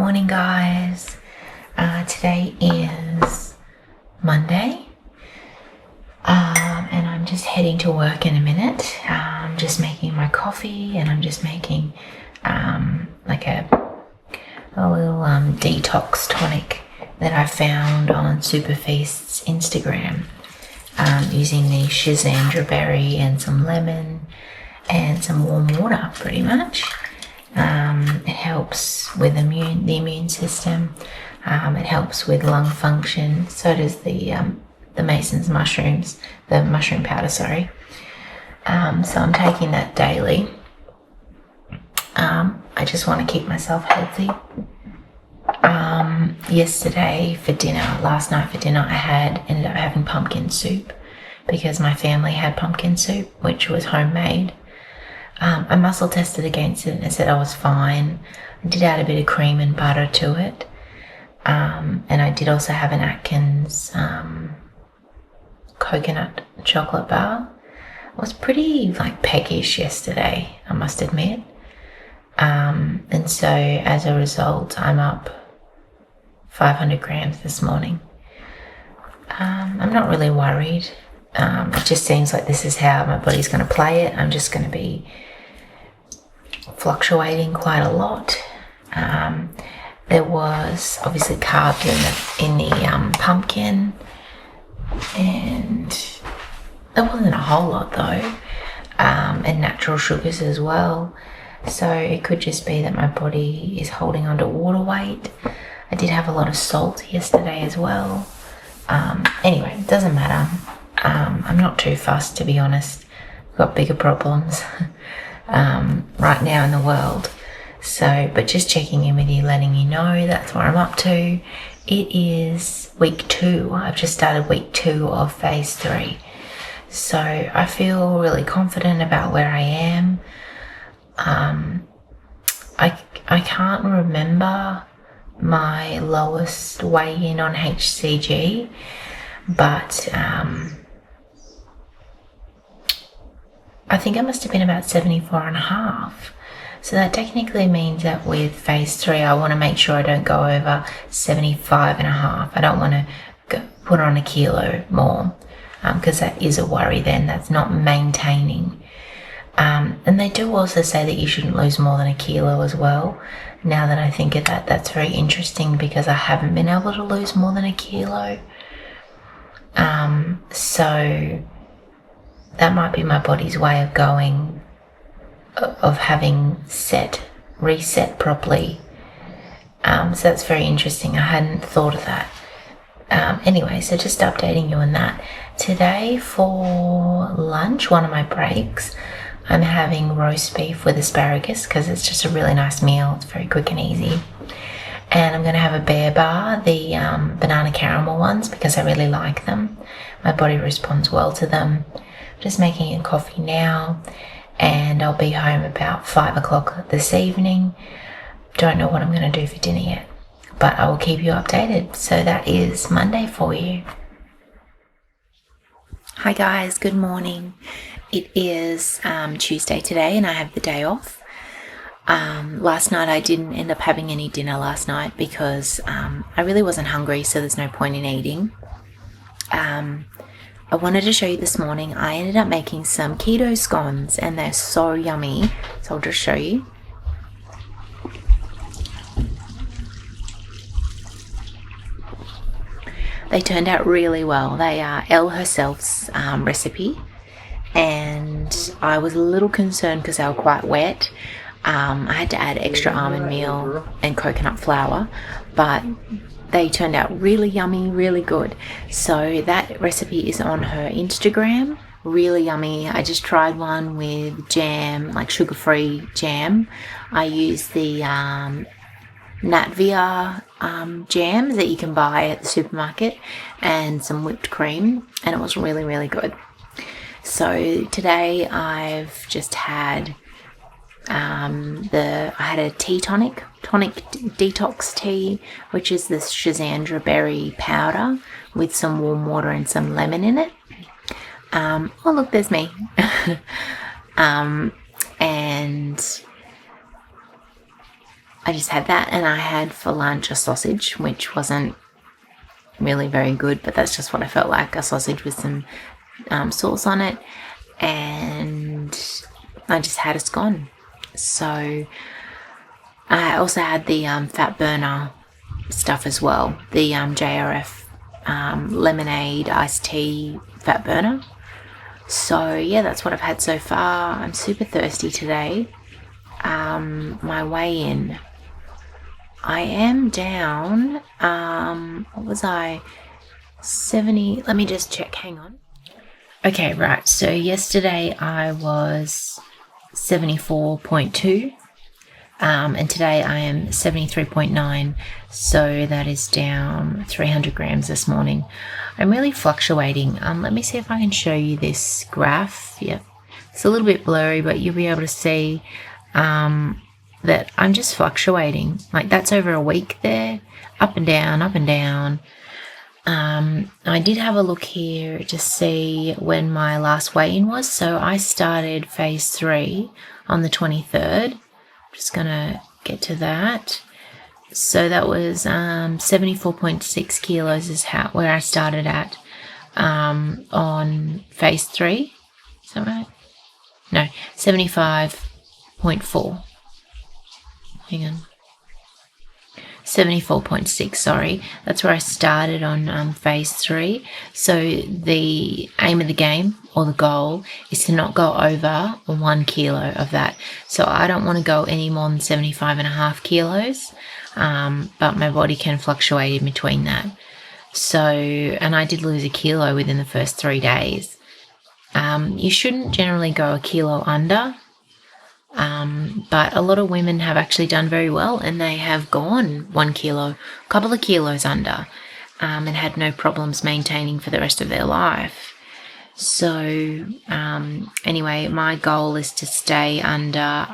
morning, guys. Today is Monday, and I'm just heading to work in a minute. I'm just making my coffee, and I'm just making like a little detox tonic that I found on Superfeast's Instagram, using the Silicea berry and some lemon and some warm water, pretty much. It helps with the immune system. It helps with lung function. So does the Mason's mushrooms, the mushroom powder, sorry. So I'm taking that daily. I just want to keep myself healthy. Last night for dinner, I ended up having pumpkin soup because my family had pumpkin soup, which was homemade. I muscle tested against it and it said I was fine. I did add a bit of cream and butter to it. And I did also have an Atkins coconut chocolate bar. I was pretty peckish yesterday, I must admit. And so as a result, I'm up 500 grams this morning. I'm not really worried. It just seems like this is how my body's going to play it. I'm just going to be fluctuating quite a lot. There was obviously carbs in the pumpkin, and there wasn't a whole lot though, and natural sugars as well. So it could just be that my body is holding on to water weight. I did have a lot of salt yesterday as well. Anyway, it doesn't matter. I'm not too fussed, to be honest. I've got bigger problems right now in the world. So, but just checking in with you, letting you know that's what I'm up to. It is week 2. I've just started week 2 of phase 3. So I feel really confident about where I am. I can't remember my lowest weigh-in on HCG, but I think I must have been about 74.5. So that technically means that with phase 3, I want to make sure I don't go over 75.5. I don't want to put on a kilo more, because that is a worry then. That's not maintaining. And they do also say that you shouldn't lose more than a kilo as well. Now that I think of that, that's very interesting because I haven't been able to lose more than a kilo. So that might be my body's way of having reset properly. So that's very interesting. I hadn't thought of that. Anyway, so just updating you on that. Today for lunch, one of my breaks, I'm having roast beef with asparagus because it's just a really nice meal. It's very quick and easy. And I'm going to have a bear bar, the banana caramel ones, because I really like them. My body responds well to them. Just making a coffee now, and I'll be home about 5 o'clock this evening. Don't know what I'm going to do for dinner yet, but I will keep you updated. So that is Monday for you. Hi guys, good morning. It is Tuesday today and I have the day off. Last night I didn't end up having any dinner last night because I really wasn't hungry, so there's no point in eating. I wanted to show you this morning, I ended up making some keto scones and they're so yummy. So I'll just show you. They turned out really well. They are Elle herself's recipe, and I was a little concerned because they were quite wet. I had to add extra almond meal and coconut flour, but they turned out really yummy, really good. So that recipe is on her Instagram. Really yummy. I just tried one with jam, like sugar-free jam. I used the Natvia jams that you can buy at the supermarket and some whipped cream, and it was really, really good. So today I've just had I had a tea tonic detox tea, which is this Silicea berry powder with some warm water and some lemon in it. Oh look, there's me. And I just had that, and I had for lunch a sausage, which wasn't really very good, but that's just what I felt like, a sausage with some sauce on it, and I just had a scone. So I also had the fat burner stuff as well, the JRF lemonade iced tea fat burner. So yeah, that's what I've had so far. I'm super thirsty today. My weigh-in, I am down, what was I, 70, let me just check, hang on. Okay, right, so yesterday I was 74.2, and today I am 73.9, so that is down 300 grams this morning. I'm really fluctuating. Let me see if I can show you this graph. Yep, it's a little bit blurry, but you'll be able to see that I'm just fluctuating. Like, that's over a week there, up and down, up and down. I did have a look here to see when my last weigh-in was. So I started phase 3 on the 23rd. I'm just gonna get to that. So that was 74.6 kilos is where I started at on phase 3. Is that right? No, 75.4. Hang on. 74.6, sorry. That's where I started on phase 3. So the aim of the game, or the goal, is to not go over 1 kilo of that. So I don't want to go any more than 75.5 kilos, but my body can fluctuate in between that. So, and I did lose a kilo within the first 3 days. You shouldn't generally go a kilo under. But a lot of women have actually done very well, and they have gone 1 kilo, a couple of kilos under, and had no problems maintaining for the rest of their life. So anyway, my goal is to stay under,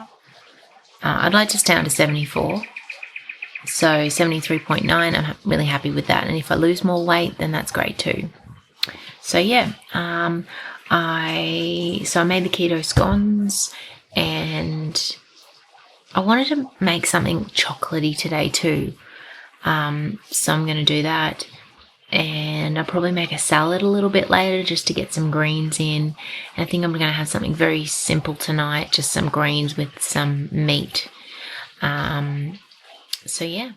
I'd like to stay under 74. So 73.9, I'm really happy with that. And if I lose more weight, then that's great too. So yeah, I made the keto scones, and I wanted to make something chocolatey today too. So I'm going to do that. And I'll probably make a salad a little bit later just to get some greens in. And I think I'm going to have something very simple tonight, just some greens with some meat. So yeah.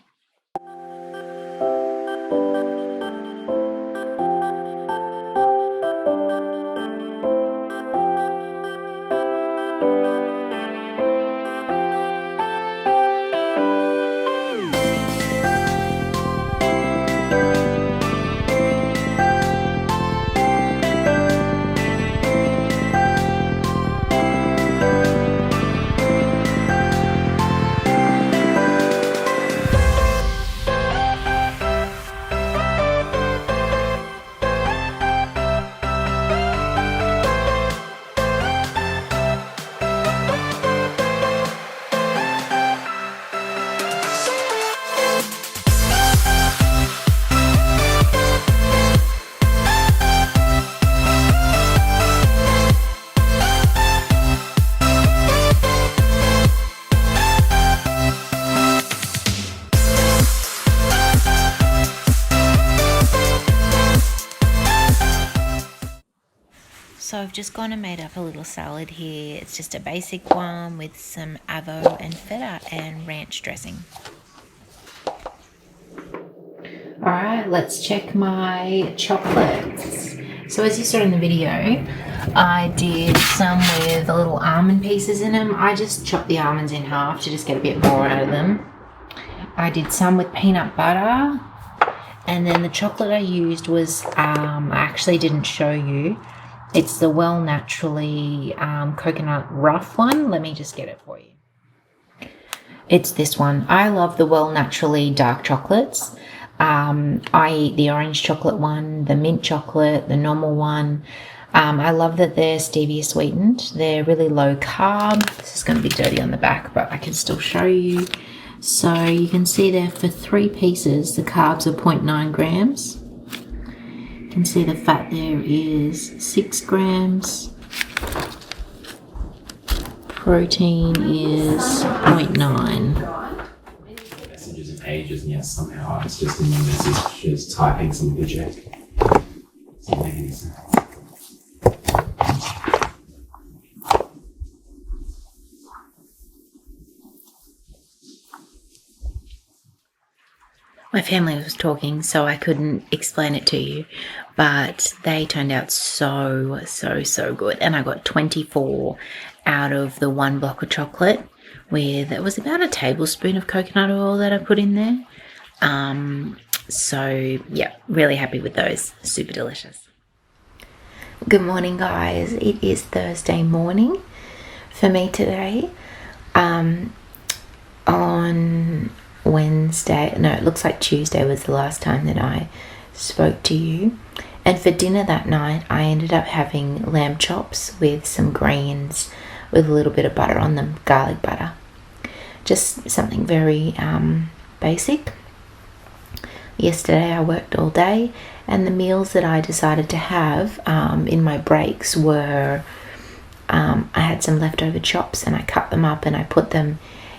So I've just gone and made up a little salad here. It's just a basic one with some avo and feta and ranch dressing. Alright, let's check my chocolates. So as you saw in the video, I did some with the little almond pieces in them. I just chopped the almonds in half to just get a bit more out of them. I did some with peanut butter. And then the chocolate I used was, I actually didn't show you. It's the Well Naturally coconut rough one. Let me just get it for you. It's this one. I love the Well Naturally dark chocolates. I eat the orange chocolate one, the mint chocolate, the normal one. I love that they're stevia sweetened. They're really low carb. This is going to be dirty on the back, but I can still show you. So you can see there for 3 pieces, the carbs are 0.9 grams. You can see the fat there is 6 grams. Protein is 0.9. ages, and yet somehow it's just in the message just typing some digit. Doesn't make any sense. My family was talking, so I couldn't explain it to you, but they turned out so good. And I got 24 out of the 1 block of chocolate, with, it was about a tablespoon of coconut oil that I put in there. So yeah, really happy with those. Super delicious. Good morning, guys. It is Thursday morning for me today. On Wednesday, no, it looks like Tuesday was the last time that I spoke to you. And for dinner that night, I ended up having lamb chops with some greens with a little bit of butter on them, garlic butter. Just something very basic. Yesterday I worked all day, and the meals that I decided to have in my breaks were, I had some leftover chops and I cut them up and I put them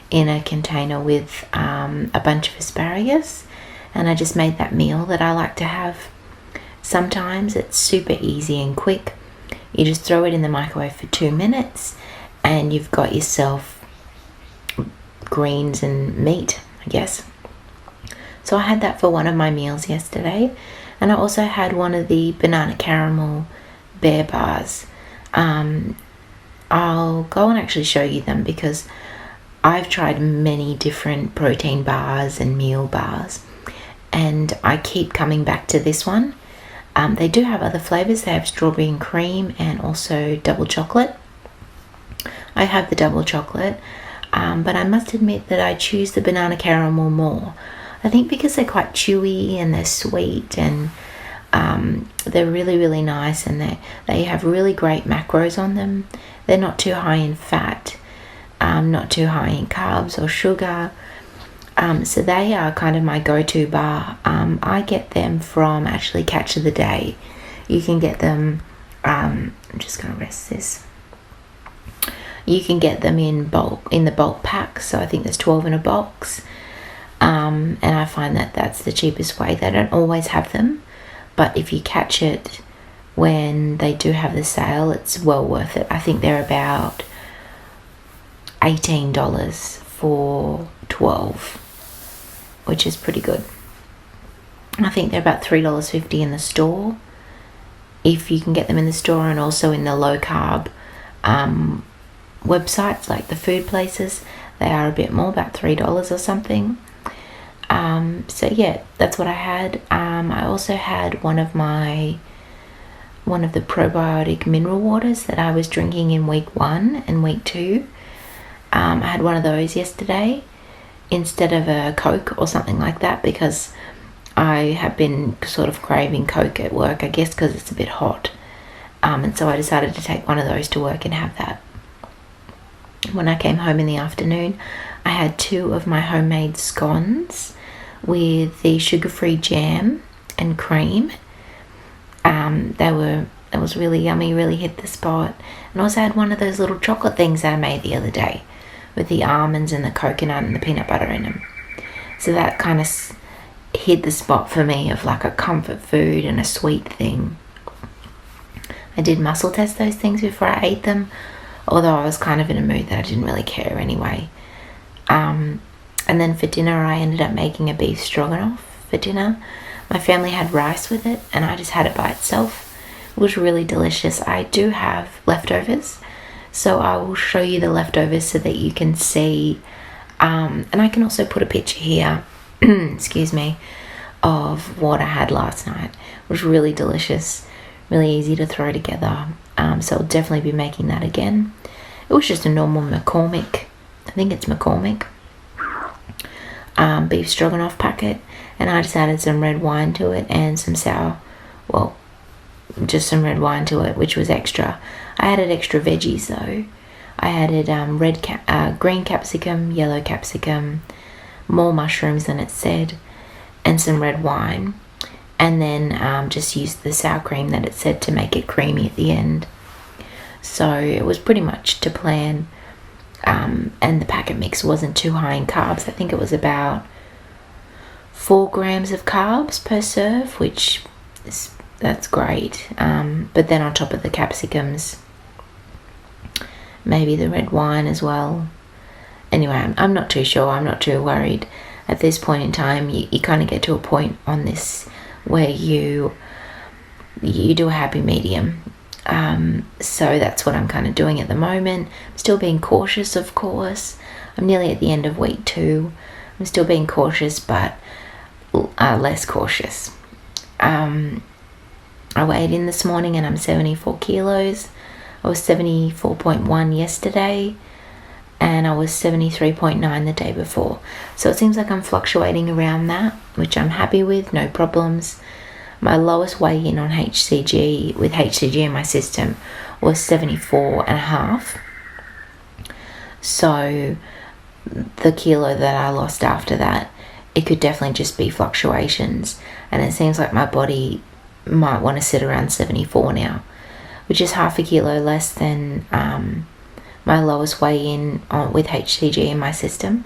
in a container with a bunch of asparagus, and I just made that meal that I like to have. Sometimes it's super easy and quick. You just throw it in the microwave for 2 minutes and you've got yourself greens and meat, I guess. So I had that for one of my meals yesterday, and I also had one of the banana caramel bear bars. I'll go and actually show you them because I've tried many different protein bars and meal bars, and I keep coming back to this one. They do have other flavors. They have strawberry and cream and also double chocolate. I have the double chocolate, but I must admit that I choose the banana caramel more. I think because they're quite chewy and they're sweet, and they're really nice, and they have really great macros on them. They're not too high in fat, not too high in carbs or sugar. So they are kind of my go-to bar. I get them from actually Catch of the Day. You can get them, I'm just going to rest this. You can get them in the bulk pack. So I think there's 12 in a box. And I find that that's the cheapest way. They don't always have them, but if you catch it when they do have the sale, it's well worth it. I think they're about $18 for 12, which is pretty good. I think they're about $3.50 in the store, if you can get them in the store, and also in the low carb websites like the food places. They are a bit more, about $3 or something. So yeah, that's what I had. I also had one of the probiotic mineral waters that I was drinking in week 1 and week 2. I had one of those yesterday instead of a Coke or something like that, because I have been sort of craving Coke at work, I guess because it's a bit hot. And so I decided to take one of those to work and have that. When I came home in the afternoon, I had 2 of my homemade scones with the sugar-free jam and cream. That was really yummy, really hit the spot. And I also had one of those little chocolate things that I made the other day with the almonds and the coconut and the peanut butter in them. So that kind of hit the spot for me of like a comfort food and a sweet thing. I did muscle test those things before I ate them, although I was kind of in a mood that I didn't really care anyway. And then for dinner, I ended up making a beef stroganoff for dinner. My family had rice with it, and I just had it by itself. It was really delicious. I do have leftovers, so I will show you the leftovers so that you can see. And I can also put a picture here, excuse me, of what I had last night. It was really delicious, really easy to throw together. So I'll definitely be making that again. It was just a normal McCormick, I think it's McCormick, beef stroganoff packet, and I just added some red wine to it and some just some red wine to it, which was extra. I added extra veggies though. I added green capsicum, yellow capsicum, more mushrooms than it said, and some red wine, and then just used the sour cream that it said to make it creamy at the end. So it was pretty much to plan. And the packet mix wasn't too high in carbs. I think it was about 4 grams of carbs per serve, which that's great. But then on top of the capsicums, maybe the red wine as well. Anyway, I'm not too sure. I'm not too worried. At this point in time, you kind of get to a point on this where you do a happy medium. So that's what I'm kind of doing at the moment. I'm still being cautious, of course. I'm nearly at the end of week 2. I'm still being cautious, but less cautious. I weighed in this morning and I'm 74 kilos. I was 74.1 yesterday, and I was 73.9 the day before. So it seems like I'm fluctuating around that, which I'm happy with, no problems. My lowest weigh-in on HCG, with HCG in my system, was 74.5. So the kilo that I lost after that, it could definitely just be fluctuations. And it seems like my body might want to sit around 74 now, which is half a kilo less than my lowest weigh-in with HCG in my system.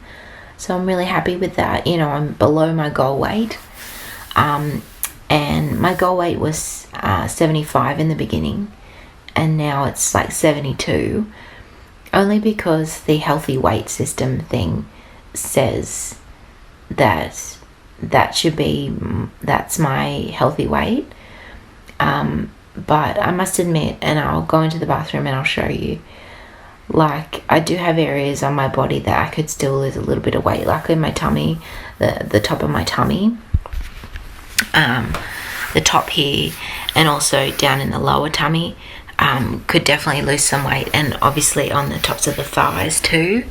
So I'm really happy with that. You know, I'm below my goal weight. And my goal weight was 75 in the beginning, and now it's like 72, only because the healthy weight system thing says that that's my healthy weight. But I must admit, and I'll go into the bathroom and I'll show you, like, I do have areas on my body that I could still lose a little bit of weight, like in my tummy, the top of my tummy, the top here, and also down in the lower tummy, could definitely lose some weight, and obviously on the tops of the thighs too.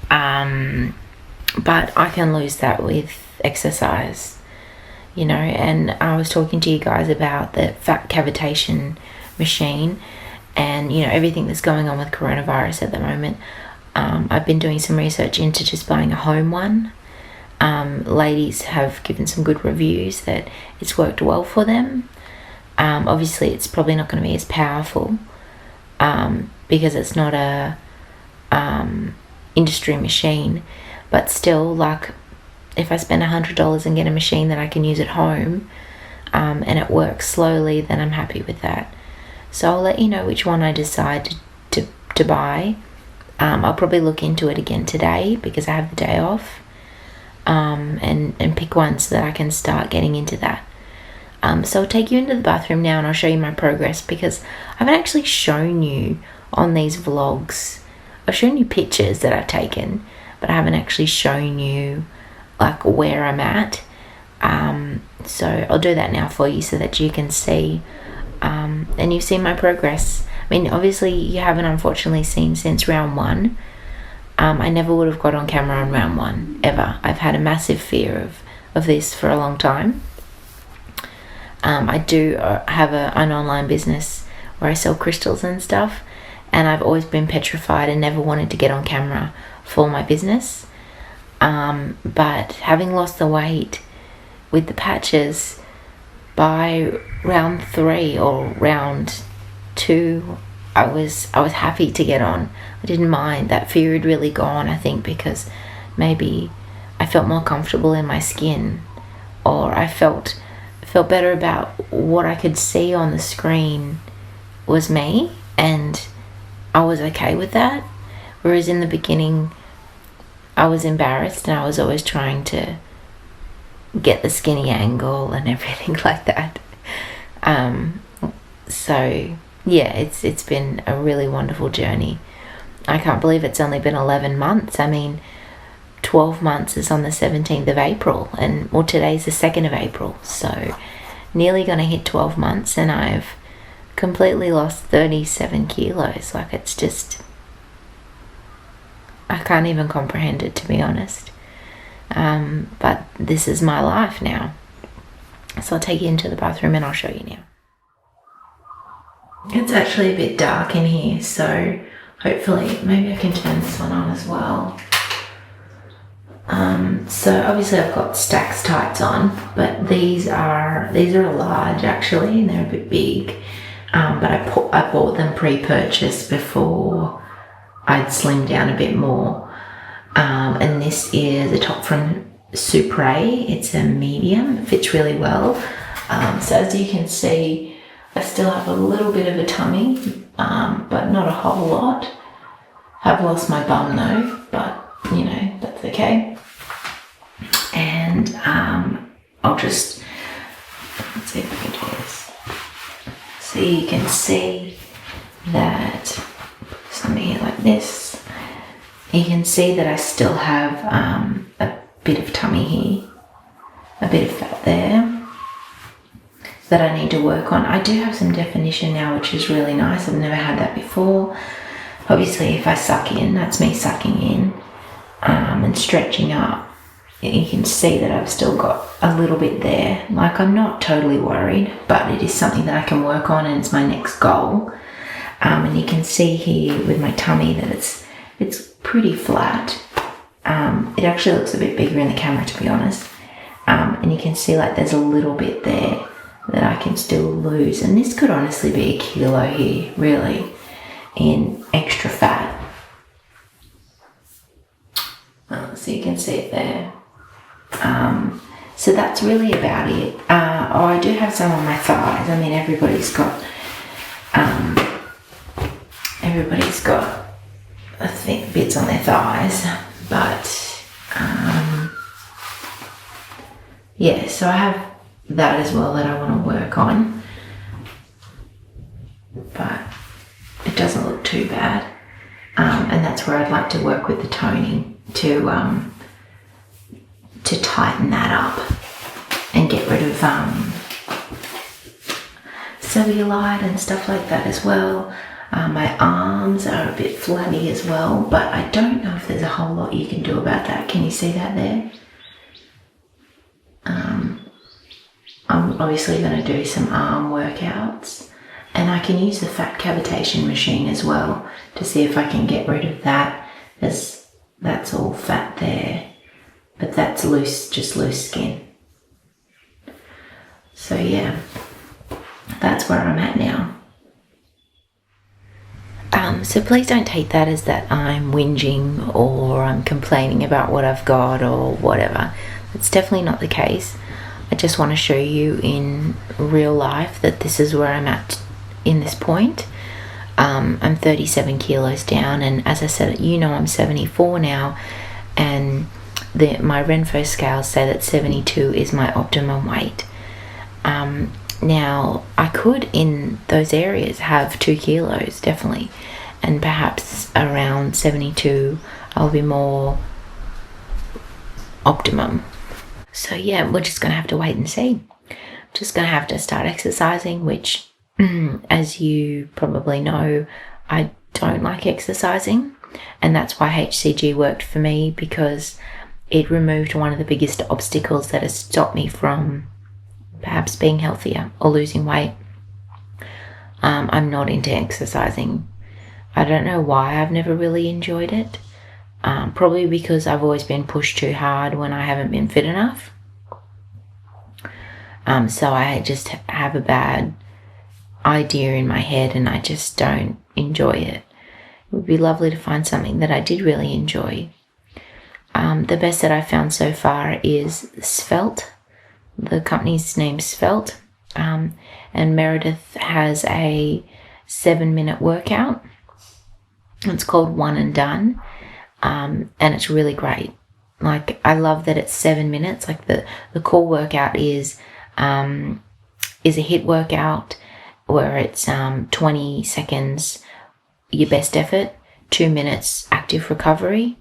But I can lose that with exercise, you know. And I was talking to you guys about the fat cavitation machine, and you know, everything that's going on with coronavirus at the moment. I've been doing some research into just buying a home one. Ladies have given some good reviews that it's worked well for them. Obviously it's probably not going to be as powerful because it's not a industry machine, but still, like, if I spend $100 and get a machine that I can use at home, and it works slowly, then I'm happy with that. So I'll let you know which one I decide to buy. I'll probably look into it again today because I have the day off. And pick one so that I can start getting into that. So I'll take you into the bathroom now and I'll show you my progress, because I haven't actually shown you on these vlogs. I've shown you pictures that I've taken, but I haven't actually shown you like where I'm at. So I'll do that now for you so that you can see, and you've seen my progress. I mean, obviously you haven't unfortunately seen since round 1. I never would have got on camera on round 1, ever. I've had a massive fear of this for a long time. I do have an online business where I sell crystals and stuff, and I've always been petrified and never wanted to get on camera for my business. But having lost the weight with the patches, by round 3 or round 2, I was happy to get on. I didn't mind. That fear had really gone, I think, because maybe I felt more comfortable in my skin, or I felt better about what I could see on the screen was me, and I was okay with that. Whereas in the beginning, I was embarrassed and I was always trying to get the skinny angle and everything like that. So yeah, it's been a really wonderful journey. I can't believe it's only been 11 months. I mean, 12 months is on the 17th of April, and well, today's the 2nd of April, so nearly gonna hit 12 months, and I've completely lost 37 kilos. Like, it's just, I can't even comprehend it, to be honest. But this is my life now. So I'll take you into the bathroom and I'll show you now. It's actually a bit dark in here, so hopefully maybe I can turn this one on as well. So obviously I've got Stax tights on, but these are large actually, and they're a bit big. But I bought them pre-purchased before I'd slimmed down a bit more. And this is a top from Supre. It's a medium. It fits really well. So as you can see, I still have a little bit of a tummy, but not a whole lot. I've lost my bum though, but you know, that's okay. And I'll just, let's see if I can do this. So you can see that something here like this. You can see that I still have a bit of tummy here, a bit of fat there that I need to work on. I do have some definition now, which is really nice. I've never had that before. Obviously, if I suck in, that's me sucking in and stretching up. You can see that I've still got a little bit there. Like, I'm not totally worried, but it is something that I can work on, and it's my next goal. And you can see here with my tummy that it's pretty flat. It actually looks a bit bigger in the camera, to be honest. And you can see like there's a little bit there that I can still lose. And this could honestly be a kilo here, really, in extra fat. So you can see it there. So that's really about it. Oh, I do have some on my thighs. I mean, everybody's got I think bits on their thighs, but yeah, so I have that as well that I want to work on, but it doesn't look too bad, and that's where I'd like to work with the toning to tighten that up and get rid of cellulite and stuff like that as well. My arms are a bit flabby as well, but I don't know if there's a whole lot you can do about that. Can you see that there? I'm obviously going to do some arm workouts, and I can use the fat cavitation machine as well to see if I can get rid of that, as that's all fat there, but that's loose, just loose skin. So yeah, that's where I'm at now. So please don't take that as that I'm whinging or I'm complaining about what I've got or whatever. That's definitely not the case. I just want to show you in real life that this is where I'm at in this point. I'm 37 kilos down, and as I said, you know, I'm 74 now, and my Renfo scales say that 72 is my optimum weight. Now, I could, in those areas, have 2 kilos, definitely. And perhaps around 72, I'll be more optimum. So yeah, we're just going to have to wait and see. Just going to have to start exercising, which, as you probably know, I don't like exercising. And that's why HCG worked for me, because it removed one of the biggest obstacles that has stopped me from perhaps being healthier or losing weight. I'm not into exercising. I don't know why I've never really enjoyed it. Probably because I've always been pushed too hard when I haven't been fit enough. So I just have a bad idea in my head, and I just don't enjoy it. It would be lovely to find something that I did really enjoy. The best that I've found so far is Svelte. The company's name's Svelte, and Meredith has a 7-minute workout. It's called One and Done, and it's really great. Like, I love that it's 7 minutes. Like, the core workout is a HIIT workout where it's 20 seconds your best effort, 2 minutes active recovery,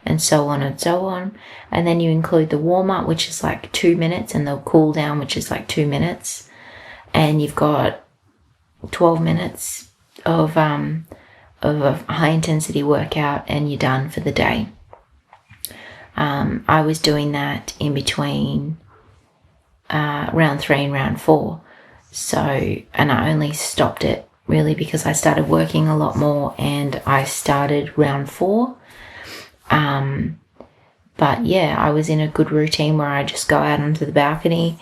and so on and so on. And then you include the warm-up, which is like 2 minutes, and the cool-down, which is like 2 minutes. And you've got 12 minutes of a high-intensity workout, and you're done for the day. I was doing that in between round 3 and round 4. So, and I only stopped it really because I started working a lot more, and I started round 4. But yeah, I was in a good routine where I just go out onto the balcony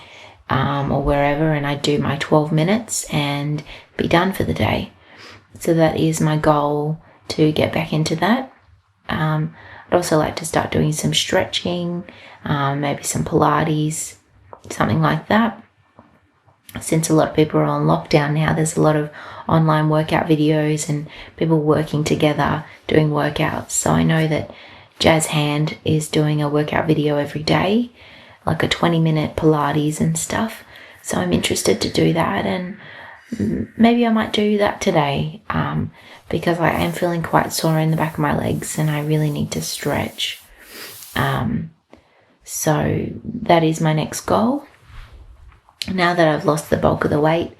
or wherever, and I do my 12 minutes and be done for the day. So that is my goal, to get back into that. I'd also like to start doing some stretching, maybe some Pilates, something like that. Since a lot of people are on lockdown now, there's a lot of online workout videos and people working together doing workouts. So I know that Jazz Hand is doing a workout video every day, like a 20-minute Pilates and stuff. So I'm interested to do that, and maybe I might do that today, because I am feeling quite sore in the back of my legs and I really need to stretch. So that is my next goal. Now that I've lost the bulk of the weight,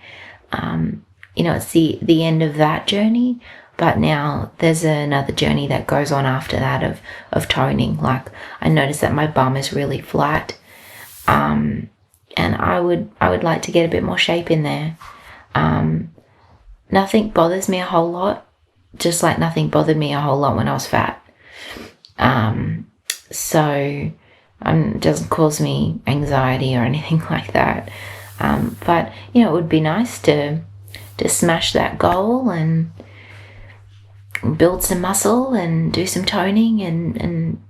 it's the end of that journey, but now there's another journey that goes on after that of toning. Like, I noticed that my bum is really flat, and I would like to get a bit more shape in there. Nothing bothers me a whole lot, just like nothing bothered me a whole lot when I was fat. So it doesn't cause me anxiety or anything like that. But it would be nice to smash that goal and build some muscle and do some toning and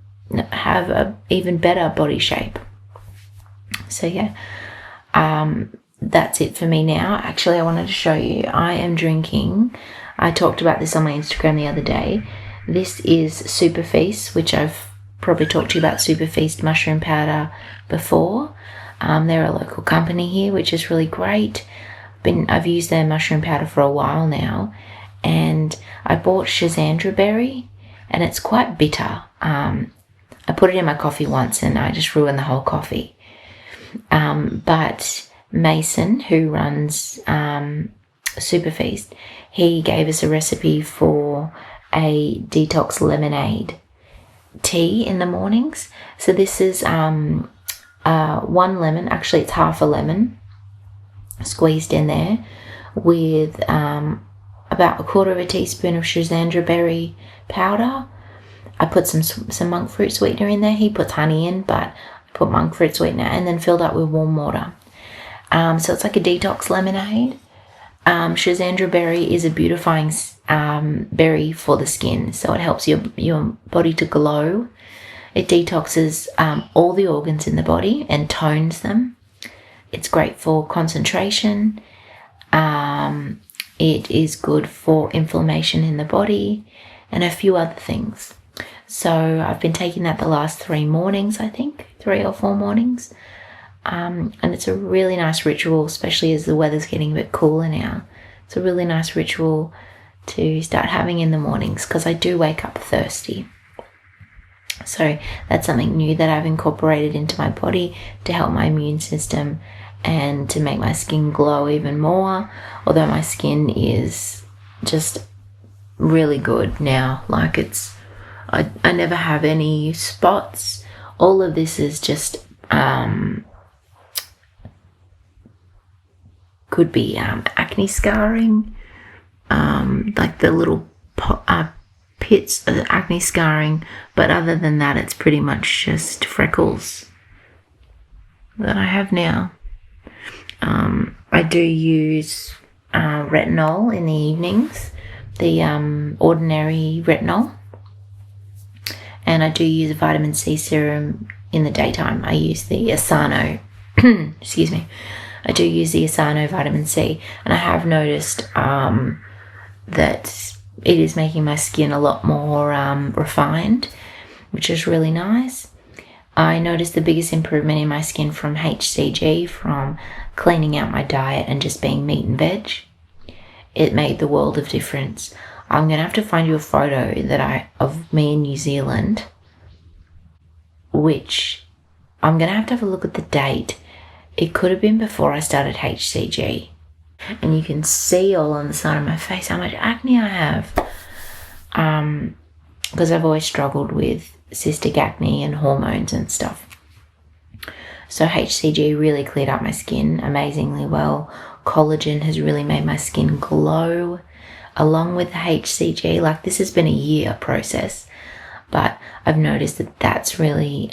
have a even better body shape. So yeah, that's it for me now. Actually, I wanted to show you, I am drinking, I talked about this on my Instagram the other day. This is Super Feast, which I've probably talked to you about Super Feast mushroom powder before. They're a local company here, which is really great. I've used their mushroom powder for a while now, and I bought Schizandra berry, and it's quite bitter. I put it in my coffee once and I just ruined the whole coffee. But Mason, who runs Super Feast, he gave us a recipe for a detox lemonade tea in the mornings. So this is 1 lemon, actually it's half a lemon squeezed in there, with about 1/4 teaspoon of Schizandra berry powder. I put some monk fruit sweetener in there. He puts honey in, but I put monk fruit sweetener, and then filled up with warm water. So it's like a detox lemonade. Schizandra berry is a beautifying berry for the skin, so it helps your body to glow. It detoxes all the organs in the body and tones them. It's great for concentration. It is good for inflammation in the body and a few other things. So I've been taking that the last 3 mornings, I think, 3 or 4 mornings. And it's a really nice ritual, especially as the weather's getting a bit cooler now. It's a really nice ritual to start having in the mornings, because I do wake up thirsty. So that's something new that I've incorporated into my body to help my immune system and to make my skin glow even more. Although my skin is just really good now. Like, I never have any spots. All of this is just could be acne scarring, like the little pits of acne scarring, but other than that, it's pretty much just freckles that I have now. I do use retinol in the evenings, the ordinary retinol, and I do use a vitamin C serum in the daytime. I use the Asano, excuse me, I do use the Asano vitamin C, and I have noticed that it is making my skin a lot more refined, which is really nice. I noticed the biggest improvement in my skin from HCG, from cleaning out my diet and just being meat and veg. It made the world of difference. I'm going to have to find you a photo of me in New Zealand, which I'm going to have a look at the date. It could have been before I started HCG. And you can see all on the side of my face how much acne I have. Because I've always struggled with cystic acne and hormones and stuff. So HCG really cleared up my skin amazingly well. Collagen has really made my skin glow along with the HCG. Like, this has been a year process, but I've noticed that that's really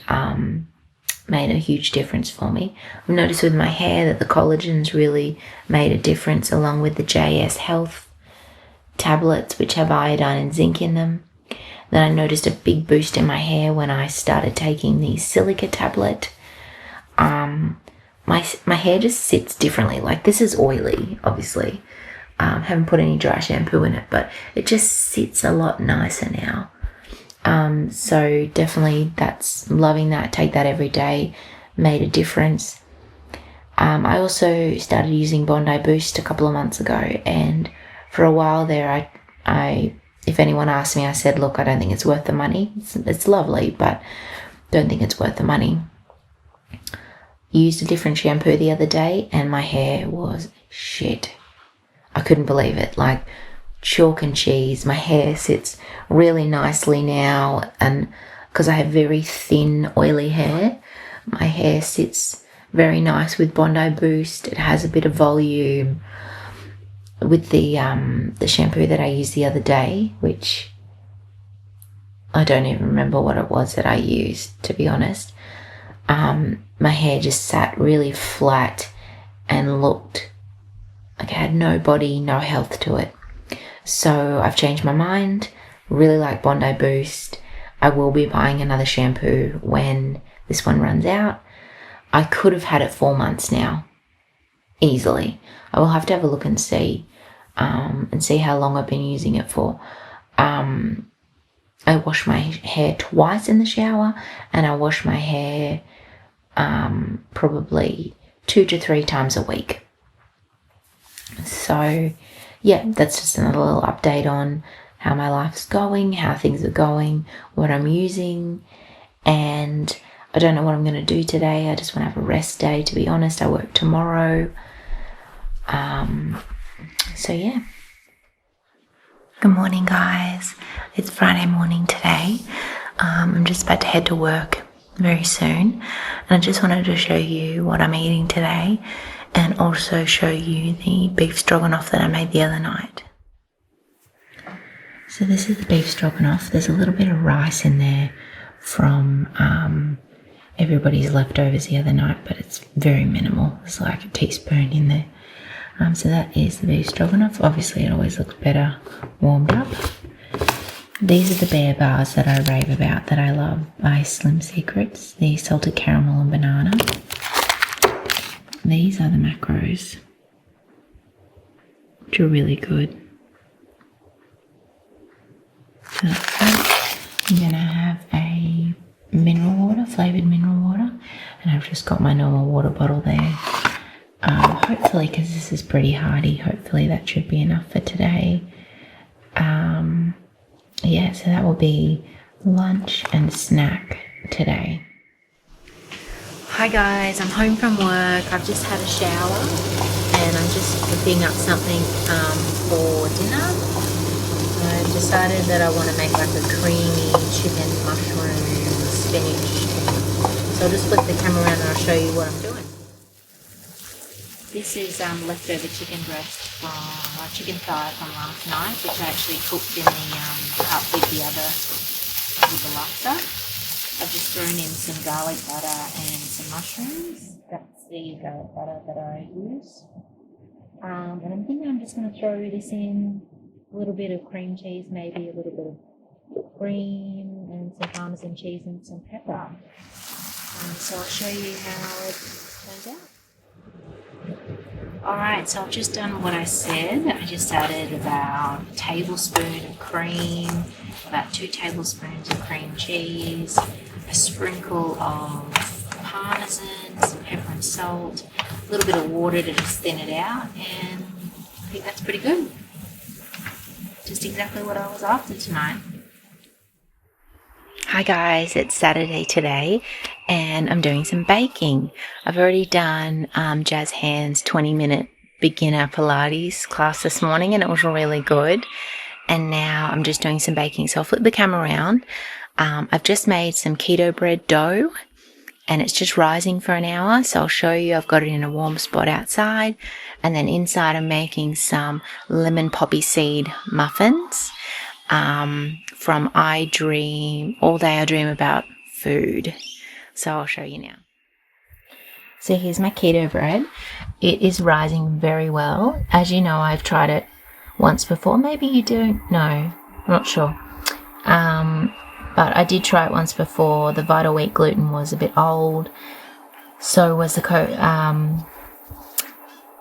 made a huge difference for me. I've noticed with my hair that the collagen's really made a difference, along with the JSHEALTH tablets, which have iodine and zinc in them. Then I noticed a big boost in my hair when I started taking the Silicea tablet. My hair just sits differently. Like, this is oily, obviously. Haven't put any dry shampoo in it, but it just sits a lot nicer now. So definitely loving that. Take that every day. Made a difference. I also started using Bondi Boost a couple of months ago, and for a while there, I if anyone asked me, I said, look, I don't think it's worth the money. It's lovely, but don't think it's worth the money. Used a different shampoo the other day, and my hair was shit. I couldn't believe it. Like chalk and cheese. My hair sits really nicely now, and because I have very thin, oily hair, my hair sits very nice with Bondi Boost. It has a bit of volume. With the shampoo that I used the other day, which I don't even remember what it was that I used, to be honest. My hair just sat really flat and looked like it had no body, no health to it. So I've changed my mind. Really like Bondi Boost. I will be buying another shampoo when this one runs out. I could have had it 4 months now, easily. I will have to have a look and see how long I've been using it for. I wash my hair twice in the shower, and I wash my hair probably 2 to 3 times a week. So yeah, that's just another little update on how my life's going, how things are going, what I'm using, and I don't know what I'm going to do today. I just want to have a rest day, to be honest. I work tomorrow. So yeah. Good morning, guys. It's Friday morning today. I'm just about to head to work very soon, and I just wanted to show you what I'm eating today, and also show you the beef stroganoff that I made the other night. So this is the beef stroganoff. There's a little bit of rice in there from everybody's leftovers the other night, but it's very minimal. There's like a teaspoon in there. So that is the beef stroganoff. Obviously, it always looks better warmed up. These are the bear bars that I rave about, that I love, by Slim Secrets, the salted caramel and banana. These are the macros, which are really good. So that's that. I'm going to have a mineral water, flavoured mineral water, and I've just got my normal water bottle there. Hopefully, because this is pretty hearty, hopefully that should be enough for today. Yeah, so that will be lunch and snack today. Hi guys, I'm home from work. I've just had a shower and I'm just cooking up something for dinner. I've decided that I want to make like a creamy chicken, mushroom, spinach. So I'll just flip the camera around and I'll show you what I'm doing. This is leftover chicken breast from chicken thigh from last night, which I actually cooked in the cup with the laksa. I've just thrown in some garlic butter and some mushrooms. That's the garlic butter that I use. And I'm thinking I'm just going to throw this in a little bit of cream cheese, maybe a little bit of cream and some Parmesan cheese and some pepper. So I'll show you how it turns out. Alright, so I've just done what I said. I just added about a tablespoon of cream, about 2 tablespoons of cream cheese, a sprinkle of Parmesan, some pepper and salt, a little bit of water to just thin it out, and I think that's pretty good. Just exactly what I was after tonight. Hi guys, it's Saturday today and I'm doing some baking. I've already done Jazz Hand's 20-minute beginner Pilates class this morning and it was really good. And now I'm just doing some baking. So I'll flip the camera around. I've just made some keto bread dough and it's just rising for an hour. So I'll show you, I've got it in a warm spot outside. And then inside I'm making some lemon poppy seed muffins. From all day I dream about food. So I'll show you now. So here's my keto bread. It is rising very well. As you know, I've tried it once before. Maybe you don't know. I'm not sure. But I did try it once before. The Vital Wheat gluten was a bit old. So was the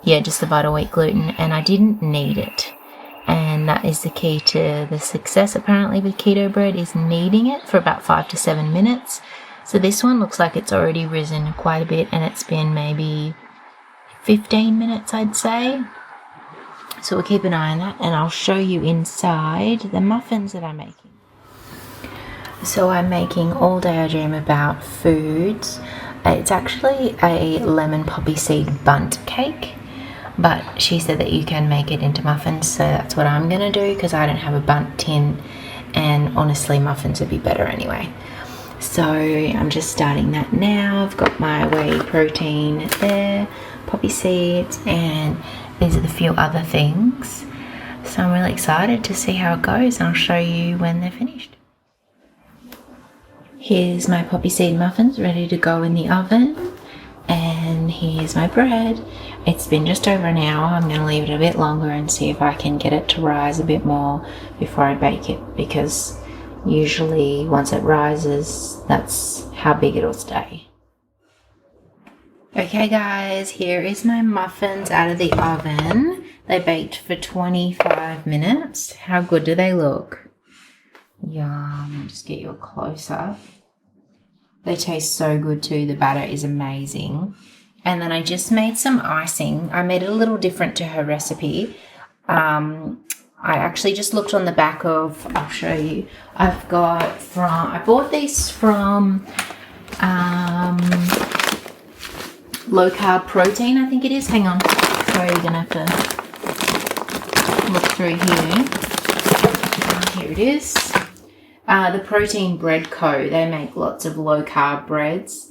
just the Vital Wheat gluten, and I didn't need it. And that is the key to the success apparently with keto bread, is kneading it for about 5 to 7 minutes. So this one looks like it's already risen quite a bit, and it's been maybe 15 minutes, I'd say. So we'll keep an eye on that, and I'll show you inside the muffins that I'm making. So I'm making All Day I Dream About foods. It's actually a lemon poppy seed bundt cake, but she said that you can make it into muffins, so that's what I'm going to do because I don't have a bundt tin, and honestly muffins would be better anyway. So I'm just starting that now. I've got my whey protein there, poppy seeds, and these are the few other things. So I'm really excited to see how it goes, and I'll show you when they're finished. Here's my poppy seed muffins ready to go in the oven, and here's my bread. It's been just over an hour. I'm going to leave it a bit longer and see if I can get it to rise a bit more before I bake it, because usually once it rises, that's how big it'll stay. Okay guys, here is my muffins out of the oven. They baked for 25 minutes. How good do they look? Yum. I'll just get you a close-up. They taste so good too. The batter is amazing. And then I just made some icing. I made it a little different to her recipe. I actually just looked on the back of, I'll show you. I bought these from Low Carb Protein, I think it is. Hang on. Sorry, you're going to have to look through here. Here it is. The Protein Bread Co. They make lots of low carb breads.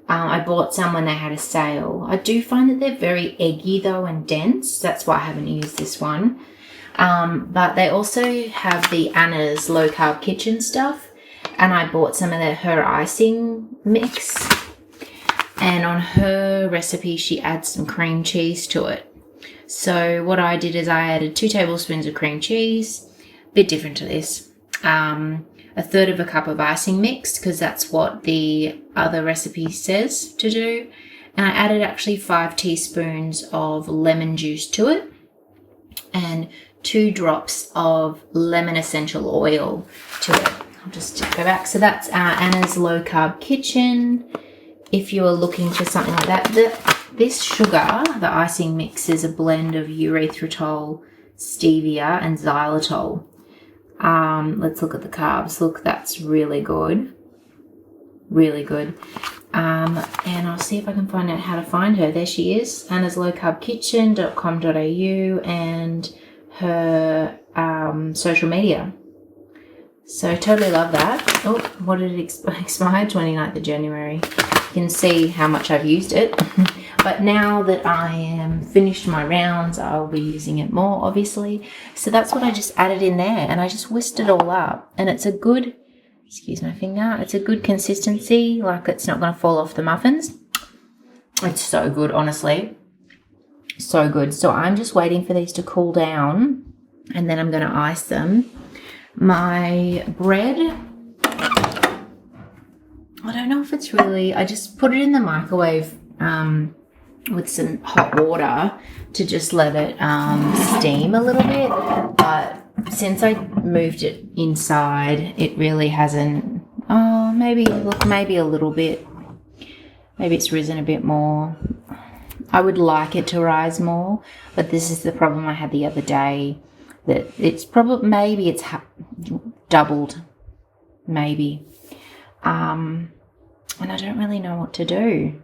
I bought some when they had a sale. I do find that they're very eggy though and dense. That's why I haven't used this one. But they also have the Anna's Low Carb Kitchen stuff. And I bought some of her icing mix. And on her recipe, she adds some cream cheese to it. So what I did is I added 2 tablespoons of cream cheese. A bit different to this. 1/3 of a cup of icing mix, because that's what the other recipe says to do. And I added actually 5 teaspoons of lemon juice to it, and 2 drops of lemon essential oil to it. I'll just go back. So that's Anna's Low Carb Kitchen. If you are looking for something like that, this sugar, the icing mix, is a blend of erythritol, stevia, and xylitol. Let's look at the carbs. Look, that's really good. Really good. And I'll see if I can find out how to find her. There she is, annaslowcarbkitchen.com.au, and her social media. So totally love that. Oh, what did it expire? 29th of January. You can see how much I've used it. But now that I am finished my rounds, I'll be using it more, obviously. So that's what I just added in there, and I just whisked it all up. And it's a good, excuse my finger, it's a good consistency, like it's not going to fall off the muffins. It's so good, honestly. So good. So I'm just waiting for these to cool down, and then I'm going to ice them. My bread, I don't know if it's really, I just put it in the microwave with some hot water to just let it steam a little bit, but since I moved it inside, it really hasn't. Maybe a little bit, maybe it's risen a bit more. I would like it to rise more, but this is the problem I had the other day, that it's probably, maybe it's doubled, maybe, and I don't really know what to do.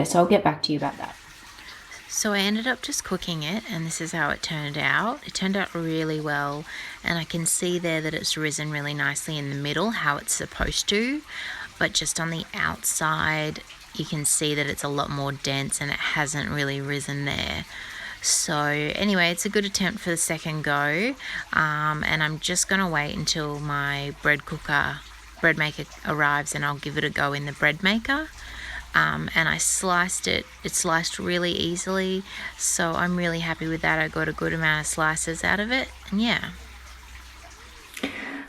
So I'll get back to you about that. So I ended up just cooking it, and this is how it turned out. It turned out really well, and I can see there that it's risen really nicely in the middle, how it's supposed to, but just on the outside you can see that it's a lot more dense and it hasn't really risen there. So anyway, it's a good attempt for the second go, and I'm just going to wait until my bread maker arrives, and I'll give it a go in the bread maker. And I sliced it sliced really easily, so I'm really happy with that. I got a good amount of slices out of it, and yeah.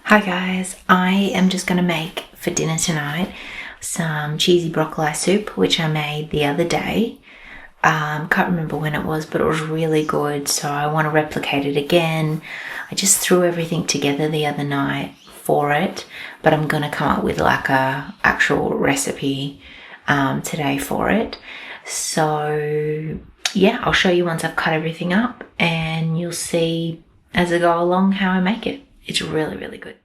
Hi guys, I am just going to make for dinner tonight some cheesy broccoli soup, which I made the other day. Can't remember when it was, but it was really good, so I want to replicate it again. I just threw everything together the other night for it, but I'm going to come up with like a actual recipe today for it. So yeah, I'll show you once I've cut everything up, and you'll see as I go along how I make it. It's really, really good.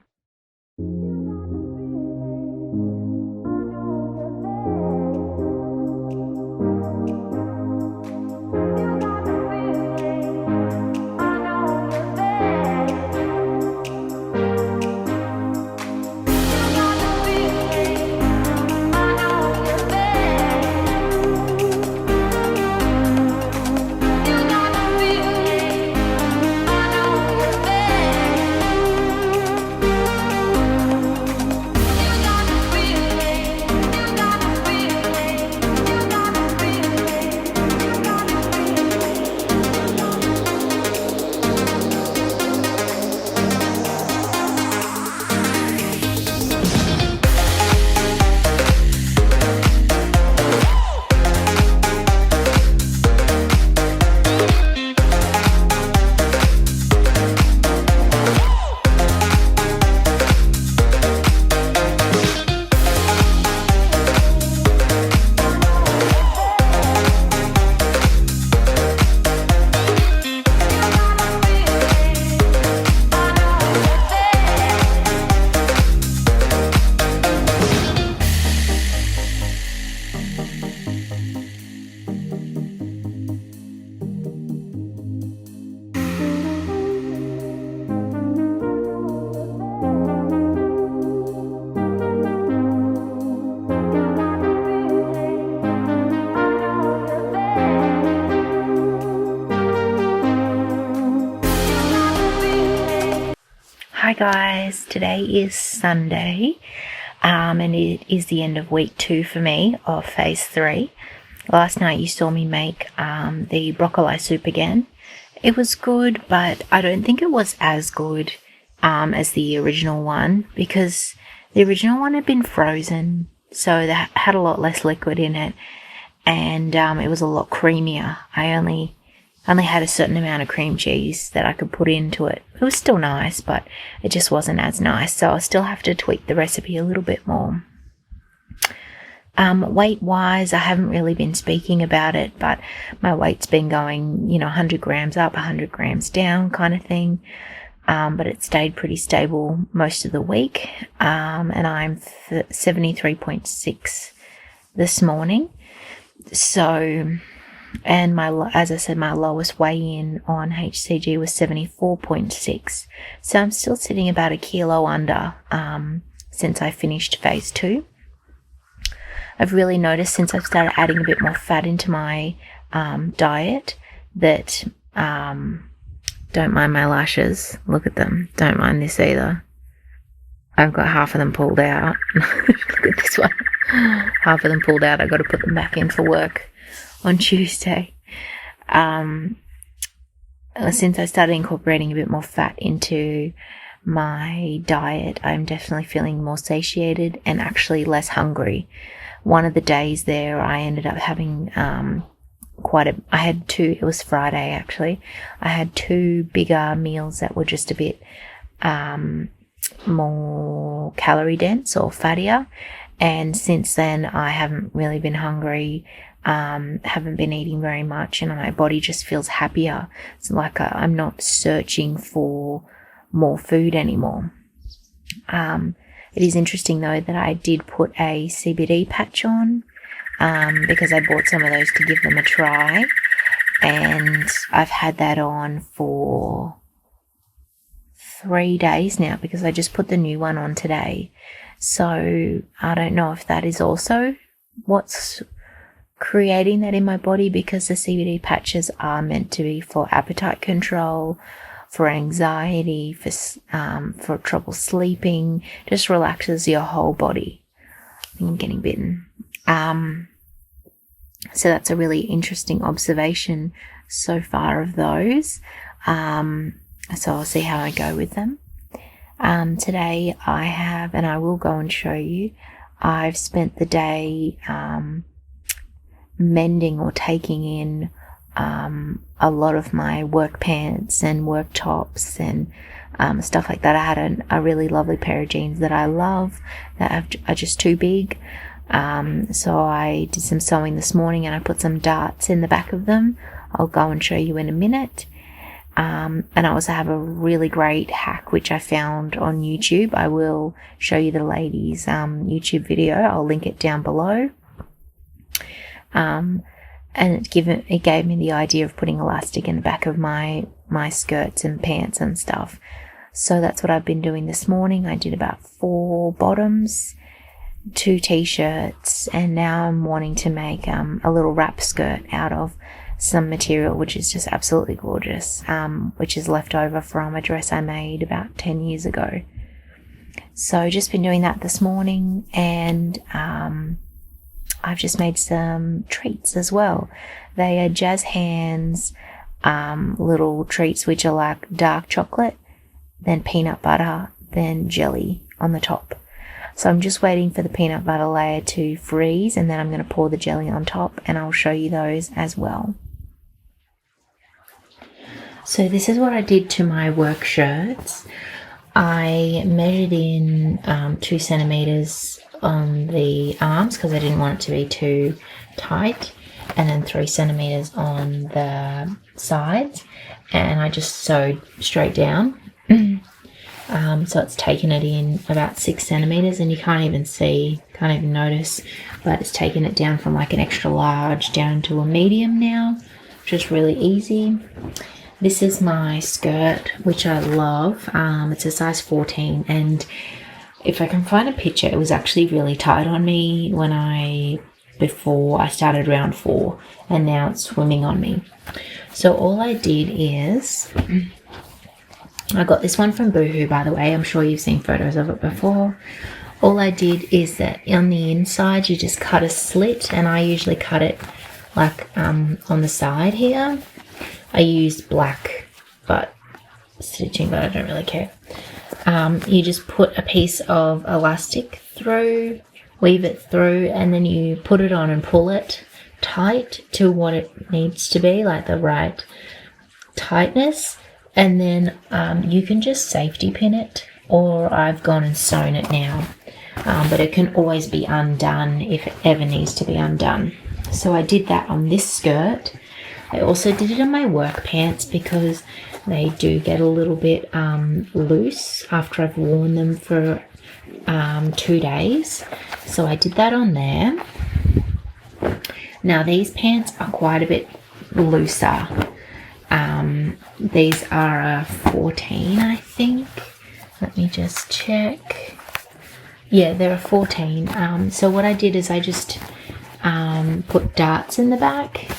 Hi guys, today is Sunday and it is the end of week 2 for me of phase 3. Last night you saw me make the broccoli soup again. It was good, but I don't think it was as good as the original one, because the original one had been frozen, so that had a lot less liquid in it, and it was a lot creamier. I only had a certain amount of cream cheese that I could put into it. It was still nice, but it just wasn't as nice, so I'll still have to tweak the recipe a little bit more. Weight-wise, I haven't really been speaking about it, but my weight's been going, 100 grams up, 100 grams down kind of thing, but it stayed pretty stable most of the week, and I'm 73.6 this morning. So... and as I said, my lowest weigh-in on HCG was 74.6. So I'm still sitting about a kilo under since I finished phase 2. I've really noticed since I've started adding a bit more fat into my diet that, don't mind my lashes, look at them, don't mind this either. I've got half of them pulled out. Look at this one. Half of them pulled out. I've got to put them back in for work on Tuesday. Since I started incorporating a bit more fat into my diet, I'm definitely feeling more satiated and actually less hungry. One of the days there, I ended up having I had 2, it was Friday actually, I had 2 bigger meals that were just a bit more calorie dense or fattier, and since then I haven't really been hungry. Haven't been eating very much, and my body just feels happier. It's like I'm not searching for more food anymore. It is interesting though that I did put a CBD patch on because I bought some of those to give them a try, and I've had that on for 3 days now because I just put the new one on today. So I don't know if that is also what's creating that in my body, because the CBD patches are meant to be for appetite control, for anxiety, for trouble sleeping, just relaxes your whole body. I think I'm getting bitten. So that's a really interesting observation so far of those. So I'll see how I go with them. Today I have, and I will go and show you, I've spent the day mending or taking in a lot of my work pants and work tops and stuff like that. I had a really lovely pair of jeans that I love that are just too big. So I did some sewing this morning and I put some darts in the back of them. I'll go and show you in a minute. And I also have a really great hack which I found on YouTube. I will show you the lady's YouTube video. I'll link it down below. And it gave me the idea of putting elastic in the back of my skirts and pants and stuff. So that's what I've been doing this morning. I did about 4 bottoms, 2 t-shirts, and now I'm wanting to make a little wrap skirt out of some material which is just absolutely gorgeous, which is left over from a dress I made about 10 years ago. So just been doing that this morning, and I've just made some treats as well. They are Jazz Hands little treats which are like dark chocolate, then peanut butter, then jelly on the top. So I'm just waiting for the peanut butter layer to freeze, and then I'm going to pour the jelly on top, and I'll show you those as well. So this is what I did to my work shirts. I measured in 2 centimeters on the arms because I didn't want it to be too tight, and then 3 centimeters on the sides, and I just sewed straight down. So it's taken it in about 6 centimeters, and you can't even notice, but it's taken it down from like an extra large down to a medium now, which is really easy. This is my skirt, which I love. It's a size 14, and if I can find a picture, it was actually really tight on me before I started round 4, and now it's swimming on me. So all I did is, I got this one from Boohoo, by the way. I'm sure you've seen photos of it before. All I did is that on the inside, you just cut a slit, and I usually cut it like on the side here. I used black stitching, but I don't really care. You just put a piece of elastic through, weave it through, and then you put it on and pull it tight to what it needs to be, like the right tightness. And then you can just safety pin it, or I've gone and sewn it now. But it can always be undone if it ever needs to be undone. So I did that on this skirt. I also did it on my work pants because they do get a little bit loose after I've worn them for 2 days. So I did that on there. Now these pants are quite a bit looser. These are a 14, I think. Let me just check. Yeah, they're a 14. So what I did is I just put darts in the back.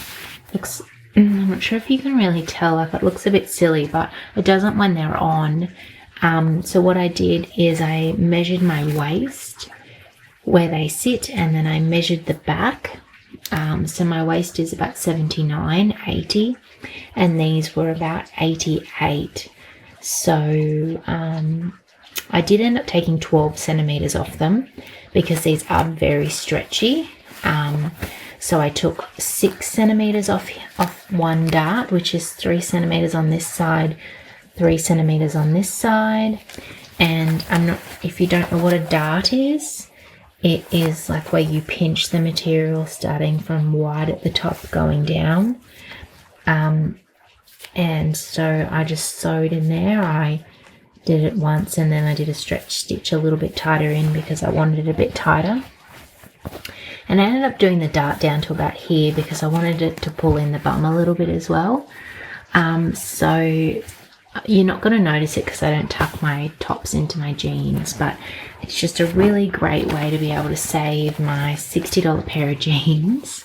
I'm not sure if you can really tell, like it looks a bit silly, but it doesn't when they're on. So what I did is I measured my waist where they sit, and then I measured the back. So my waist is about 79, 80, and these were about 88. So I did end up taking 12 centimeters off them because these are very stretchy. So I took 6 centimeters off one dart, which is 3 centimeters on this side, 3 centimeters on this side. And if you don't know what a dart is, it is like where you pinch the material starting from wide at the top going down. And so I just sewed in there. I did it once, and then I did a stretch stitch a little bit tighter in because I wanted it a bit tighter. And I ended up doing the dart down to about here because I wanted it to pull in the bum a little bit as well. So you're not going to notice it because I don't tuck my tops into my jeans, but it's just a really great way to be able to save my $60 pair of jeans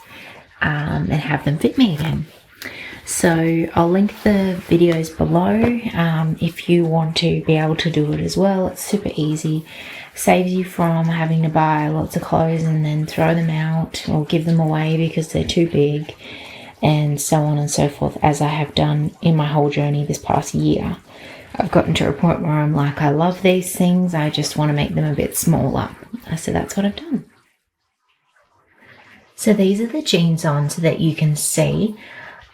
and have them fit me again. So I'll link the videos below if you want to be able to do it as well. It's super easy. Saves you from having to buy lots of clothes and then throw them out or give them away because they're too big, and so on and so forth, as I have done in my whole journey this past year. I've gotten to a point where I'm like, I love these things, I just want to make them a bit smaller. So that's what I've done. So these are the jeans on so that you can see,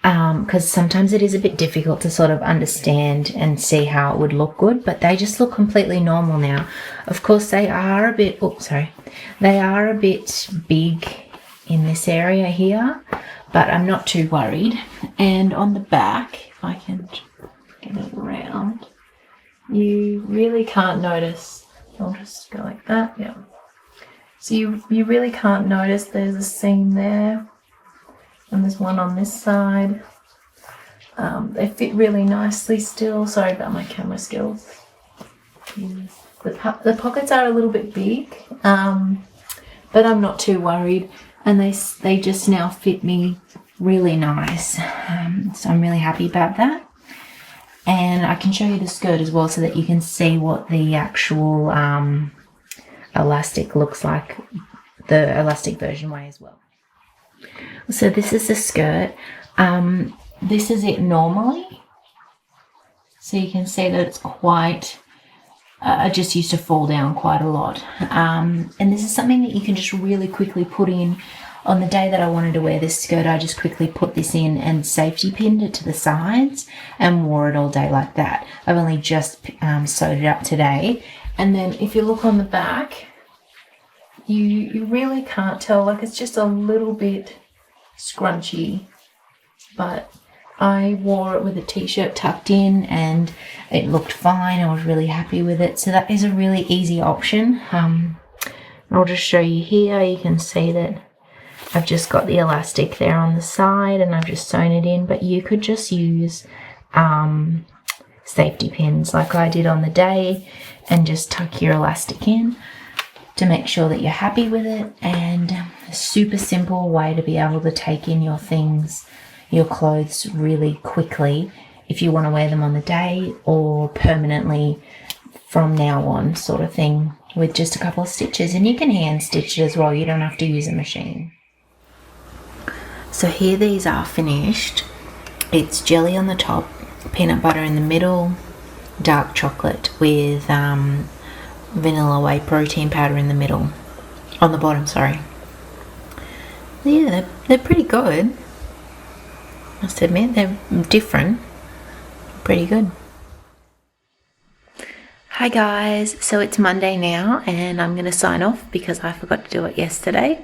because sometimes it is a bit difficult to sort of understand and see how it would look good, but they just look completely normal now. Of course, they are a bit, they are a bit big in this area here, but I'm not too worried. And on the back, if I can get it around, you really can't notice. I'll just go like that, yeah. So you really can't notice there's a seam there, and there's one on this side. They fit really nicely still. Sorry about my camera skills. The pockets are a little bit big, but I'm not too worried, and they just now fit me really nice. So I'm really happy about that. And I can show you the skirt as well so that you can see what the actual elastic looks like, the elastic version way as well. So this is the skirt. This is it normally. So you can see that it's quite, I just used to fall down quite a lot. And this is something that you can just really quickly put in. On the day that I wanted to wear this skirt, I just quickly put this in and safety pinned it to the sides and wore it all day like that. I've only just sewed it up today. And then if you look on the back, you really can't tell, like it's just a little bit scrunchy, but I wore it with a t-shirt tucked in and it looked fine. I was really happy with it. So that is a really easy option. I'll just show you here. You can see that I've just got the elastic there on the side and I've just sewn it in, but you could just use safety pins like I did on the day and just tuck your elastic in to make sure that you're happy with it. And a super simple way to be able to take in your things, your clothes really quickly if you want to wear them on the day or permanently from now on sort of thing, with just a couple of stitches. And you can hand stitch it as well, you don't have to use a machine. So here these are finished. It's jelly on the top, peanut butter in the middle, dark chocolate with vanilla whey protein powder in the middle, on the bottom, sorry. Yeah, they're pretty good. Must admit, they're different. Pretty good. Hi guys, so it's Monday now and I'm going to sign off because I forgot to do it yesterday.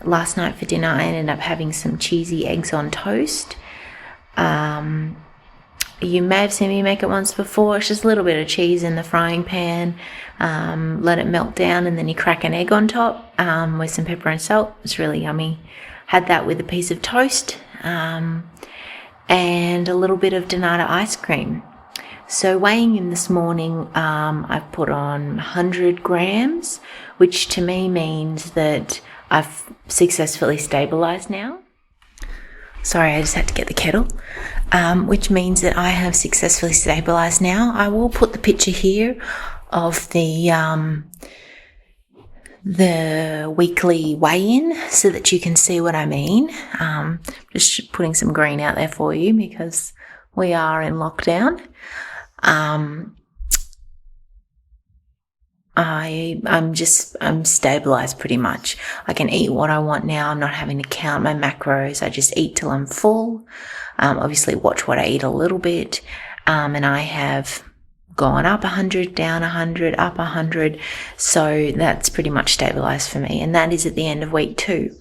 Last night for dinner I ended up having some cheesy eggs on toast. You may have seen me make it once before. It's just a little bit of cheese in the frying pan, let it melt down, and then you crack an egg on top with some pepper and salt. It's really yummy. Had that with a piece of toast and a little bit of Donata ice cream. So weighing in this morning, I've put on 100 grams, which to me means that I've successfully stabilized now. Sorry, I just had to get the kettle. Which means that I have successfully stabilized now. I will put the picture here of the weekly weigh-in so that you can see what I mean. Just putting some green out there for you because we are in lockdown. I'm stabilized pretty much. I can eat what I want now. I'm not having to count my macros. I just eat till I'm full. Obviously watch what I eat a little bit. And I have gone up 100, down 100, up 100. So that's pretty much stabilized for me. And that is at the end of week 2.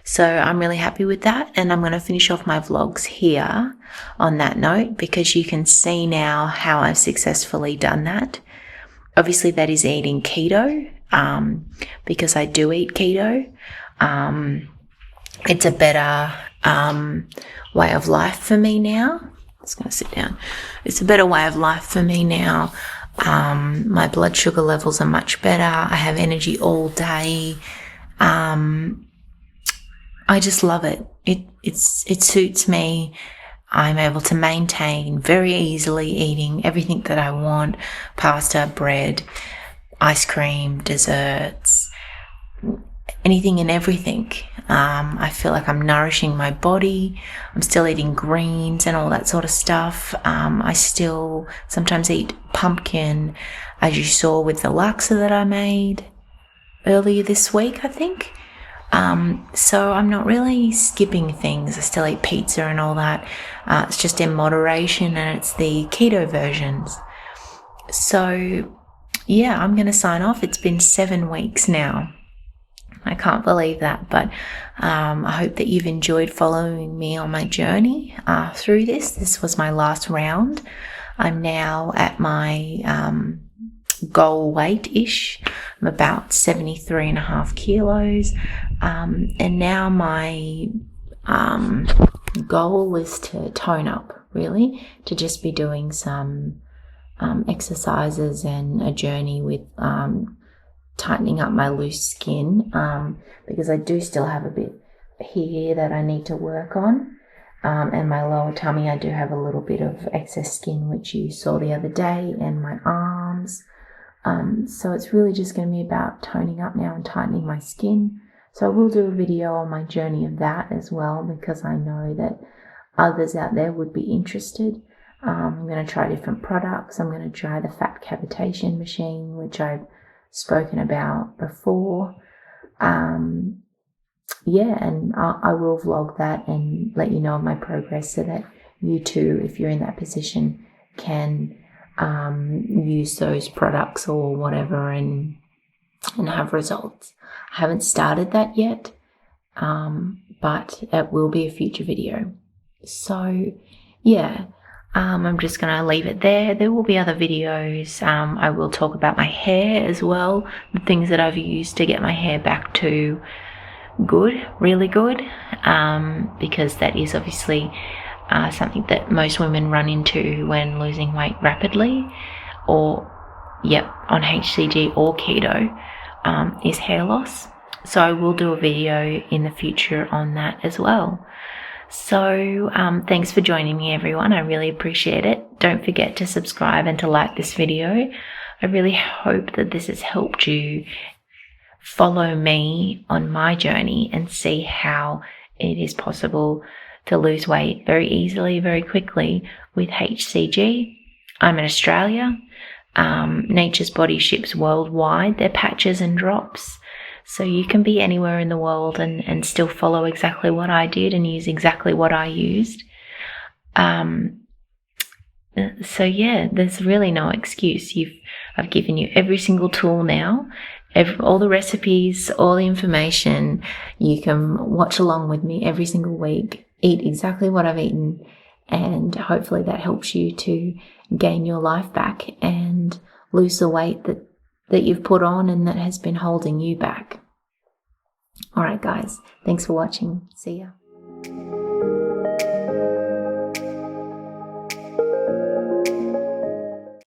So I'm really happy with that. And I'm going to finish off my vlogs here on that note because you can see now how I've successfully done that. Obviously, that is eating keto, because I do eat keto. It's a better way of life for me now. I'm just going to sit down. It's a better way of life for me now. My blood sugar levels are much better. I have energy all day. I just love it. It suits me. I'm able to maintain very easily eating everything that I want: pasta, bread, ice cream, desserts, anything and everything. I feel like I'm nourishing my body. I'm still eating greens and all that sort of stuff. I still sometimes eat pumpkin, as you saw with the laksa that I made earlier this week, I think. So I'm not really skipping things. I still eat pizza and all that. It's just in moderation, and it's the keto versions. So yeah, I'm going to sign off. It's been 7 weeks now. I can't believe that, but I hope that you've enjoyed following me on my journey through this. This was my last round. I'm now at my goal weight-ish. I'm about 73.5 kilos. And now my goal is to tone up, really, to just be doing some exercises and a journey with tightening up my loose skin, because I do still have a bit here that I need to work on, and my lower tummy I do have a little bit of excess skin, which you saw the other day, and my arms. So it's really just going to be about toning up now and tightening my skin. So I will do a video on my journey of that as well, because I know that others out there would be interested. I'm going to try different products. I'm going to try the fat cavitation machine, which I've spoken about before. Yeah, and I will vlog that and let you know of my progress, so that you too, if you're in that position, can use those products or whatever and have results. I haven't started that yet, but it will be a future video. So yeah, I'm just going to leave it there. There will be other videos. I will talk about my hair as well, the things that I've used to get my hair back to good, really good, because that is obviously something that most women run into when losing weight rapidly, or on HCG or keto, is hair loss. So I will do a video in the future on that as well. So thanks for joining me, everyone. I really appreciate it. Don't forget to subscribe and to like this video. I really hope that this has helped you follow me on my journey and see how it is possible to lose weight very easily, very quickly with HCG. I'm in Australia. Nature's Body ships worldwide their patches and drops. So you can be anywhere in the world and still follow exactly what I did and use exactly what I used. So yeah, there's really no excuse. I've given you every single tool now, all the recipes, all the information. You can watch along with me every single week, eat exactly what I've eaten, and hopefully that helps you to gain your life back and lose the weight that you've put on and that has been holding you back. All right, guys, thanks for watching. See ya.